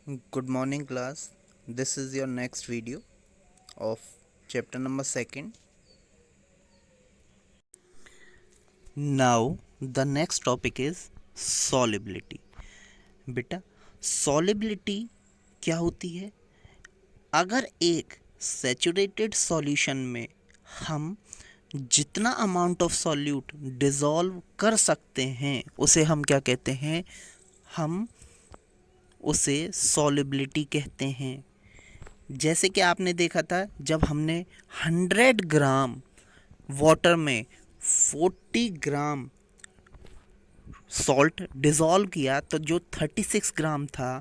Good morning class. This is your next video of chapter number 2nd. Now the next topic is solubility. बेटा solubility क्या होती है? अगर एक saturated solution में हम जितना अमाउंट ऑफ सॉल्यूट डिसॉल्व कर सकते हैं उसे हम क्या कहते हैं? हम उसे सॉल्युबिलिटी कहते हैं। जैसे कि आपने देखा था जब हमने 100 ग्राम वाटर में 40 ग्राम सॉल्ट डिज़ोल्व किया तो जो 36 ग्राम था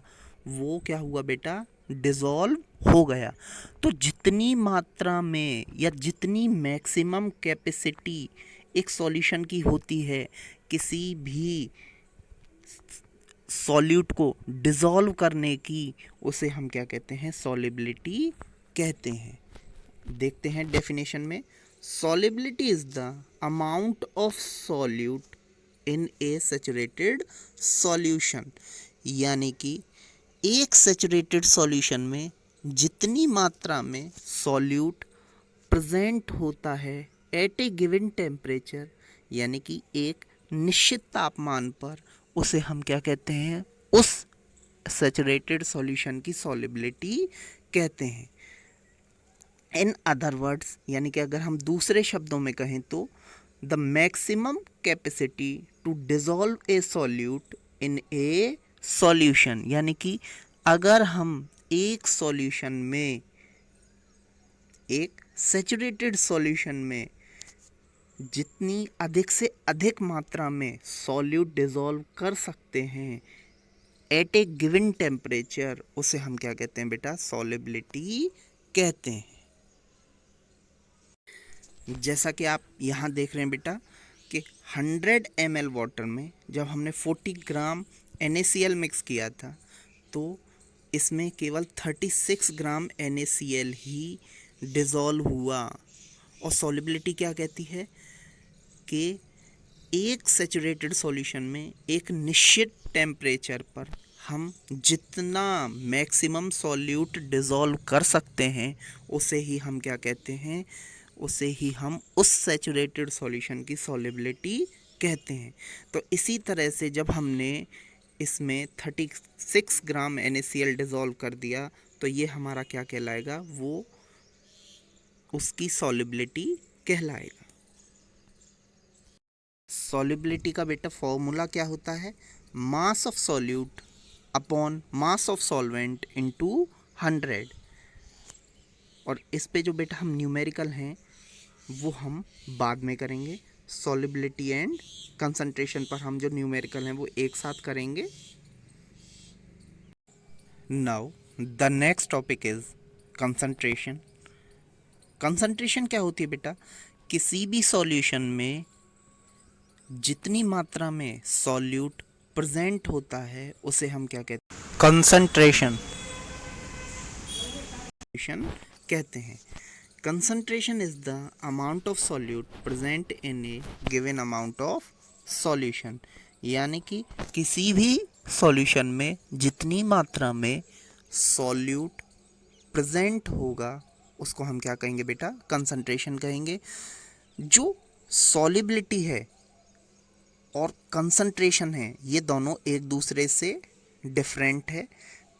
वो क्या हुआ बेटा? डिज़ोल्व हो गया। तो जितनी मात्रा में या जितनी मैक्सिमम कैपेसिटी एक सॉल्यूशन की होती है किसी भी सॉल्यूट को डिज़ोल्व करने की, उसे हम क्या कहते हैं? सॉल्युबिलिटी कहते हैं। देखते हैं डेफिनेशन में। Solubility is the amount of solute in A saturated solution, यानी कि एक सैचुरेटेड सॉल्यूशन में जितनी मात्रा में सॉल्यूट प्रेजेंट होता है एट ए गिवन टेम्परेचर, यानी कि एक निश्चित तापमान पर, उसे हम क्या कहते हैं? उस सैचुरेटेड सॉल्यूशन की सॉल्युबिलिटी कहते हैं। इन अदर वर्ड्स, यानी कि अगर हम दूसरे शब्दों में कहें तो the maximum capacity to dissolve a solute in a solution, यानी कि अगर हम एक सॉल्यूशन में, एक सैचुरेटेड सॉल्यूशन में जितनी अधिक से अधिक मात्रा में सॉल्यूट डिसॉल्व कर सकते हैं एट ए गिवन टेम्परेचर, उसे हम क्या कहते हैं बेटा? सॉल्युबिलिटी कहते हैं। जैसा कि आप यहाँ देख रहे हैं बेटा कि 100 ml वाटर में जब हमने 40 ग्राम NaCl मिक्स किया था तो इसमें केवल 36 ग्राम NaCl ही डिज़ोल्व हुआ। और सॉल्युबिलिटी क्या कहती है कि एक सैचुरेटेड सॉल्यूशन में एक निश्चित टेम्परेचर पर हम जितना मैक्सिमम सॉल्यूट डिज़ोल्व कर सकते हैं उसे ही हम क्या कहते हैं? उसे ही हम उस सैचुरेटेड सॉल्यूशन की सॉल्युबिलिटी कहते हैं। तो इसी तरह से जब हमने इसमें 36 ग्राम NaCl डिज़ोल्व कर दिया तो ये हमारा क्या कहलाएगा? वो उसकी सॉल्युबिलिटी कहलाएगा। सॉल्युबिलिटी का बेटा फॉर्मूला क्या होता है? Mass of solute upon mass of solvent into 100। और इस पे जो बेटा हम न्यूमेरिकल हैं वो हम बाद में करेंगे। सॉल्युबिलिटी एंड कंसंट्रेशन पर हम जो न्यूमेरिकल हैं वो एक साथ करेंगे। Now the next topic is concentration. Concentration क्या होती है बेटा? किसी भी सॉल्यूशन में जितनी मात्रा में सॉल्यूट प्रेजेंट होता है उसे हम क्या कहते हैं? कंसंट्रेशन कहते हैं। Concentration is the amount of solute present in a given amount of solution, यानी कि किसी भी सॉल्यूशन में जितनी मात्रा में सॉल्यूट प्रेजेंट होगा उसको हम क्या कहेंगे बेटा? कंसंट्रेशन कहेंगे। जो सॉल्युबिलिटी है और कंसंट्रेशन है ये दोनों एक दूसरे से डिफरेंट है।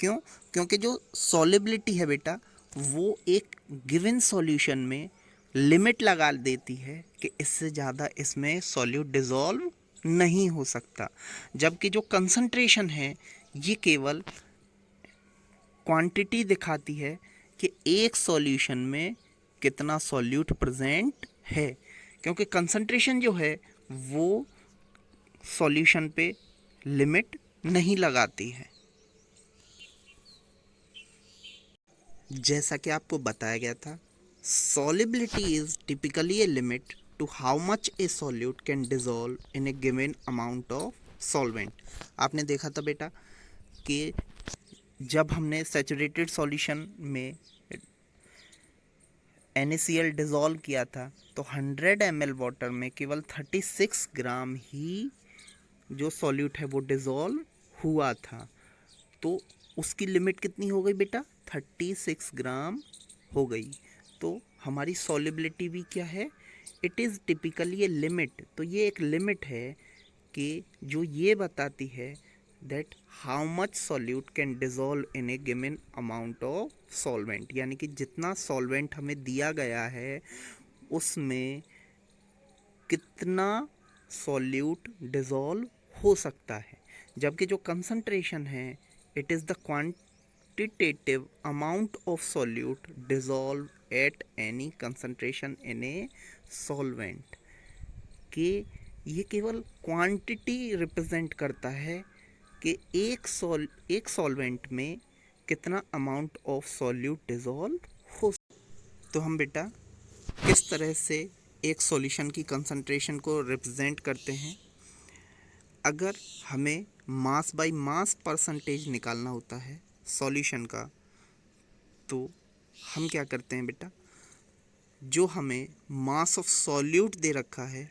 क्यों? क्योंकि जो सॉल्युबिलिटी है बेटा वो एक गिवन सॉल्यूशन में लिमिट लगा देती है कि इससे ज़्यादा इसमें सॉल्यूट डिसॉल्व नहीं हो सकता, जबकि जो कंसंट्रेशन है ये केवल क्वांटिटी दिखाती है कि एक सॉल्यूशन में कितना सॉल्यूट प्रेजेंट है, क्योंकि कंसंट्रेशन जो है वो सॉल्यूशन पे लिमिट नहीं लगाती है। जैसा कि आपको बताया गया था, solubility is typically a limit to how much a solute can dissolve in a given amount of solvent. आपने देखा था बेटा कि जब हमने सैचुरेटेड सॉल्यूशन में NaCl डिसॉल्व किया था तो 100 ml वाटर में केवल 36 ग्राम ही जो सॉल्यूट है वो डिसॉल्व हुआ था। तो उसकी लिमिट कितनी हो गई बेटा, 36 ग्राम हो गई। तो हमारी सॉलिबिलिटी भी क्या है, it is typically a limit. तो ये एक लिमिट है कि जो ये बताती है that how much solute can dissolve in a given amount of solvent, यानी कि जितना सॉल्वेंट हमें दिया गया है उसमें कितना सॉल्यूट डिज़ोल्व हो सकता है। जबकि जो कंसंट्रेशन है it is the quantitative amount of solute dissolve at any concentration in a solvent, कि ये केवल क्वांटिटी रिप्रेजेंट करता है कि एक सॉल्वेंट में कितना अमाउंट ऑफ सॉल्यूट डिज़ोल्व हो। तो हम बेटा किस तरह से एक सॉल्यूशन की कंसंट्रेशन को रिप्रेजेंट करते हैं। अगर हमें मास बाय मास परसेंटेज निकालना होता है सॉल्यूशन का, तो हम क्या करते हैं बेटा, जो हमें मास ऑफ सॉल्यूट दे रखा है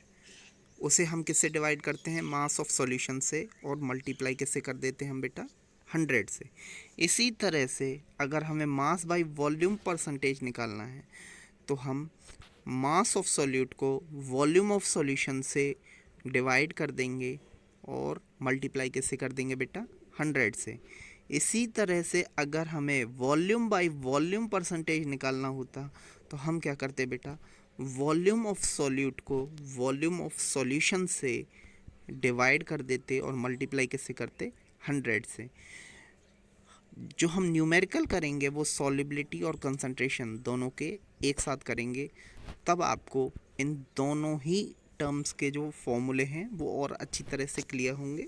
उसे हम किससे डिवाइड करते हैं, मास ऑफ सॉल्यूशन से, और मल्टीप्लाई किससे कर देते हैं हम बेटा, 100 से। इसी तरह से अगर हमें मास बाय वॉल्यूम परसेंटेज निकालना है तो हम मास ऑफ सॉल्यूट को वॉल्यूम ऑफ सॉल्यूशन से डिवाइड कर देंगे और मल्टीप्लाई किससे कर देंगे बेटा, 100 से। इसी तरह से अगर हमें वॉल्यूम बाय वॉल्यूम परसेंटेज निकालना होता तो हम क्या करते बेटा, वॉल्यूम ऑफ सॉल्यूट को वॉल्यूम ऑफ सॉल्यूशन से डिवाइड कर देते और मल्टीप्लाई किससे करते, 100 से। जो हम न्यूमेरिकल करेंगे वो सॉल्युबिलिटी और कंसंट्रेशन दोनों के एक साथ करेंगे, तब आपको इन दोनों ही टर्म्स के जो फॉर्मूले हैं वो और अच्छी तरह से क्लियर होंगे।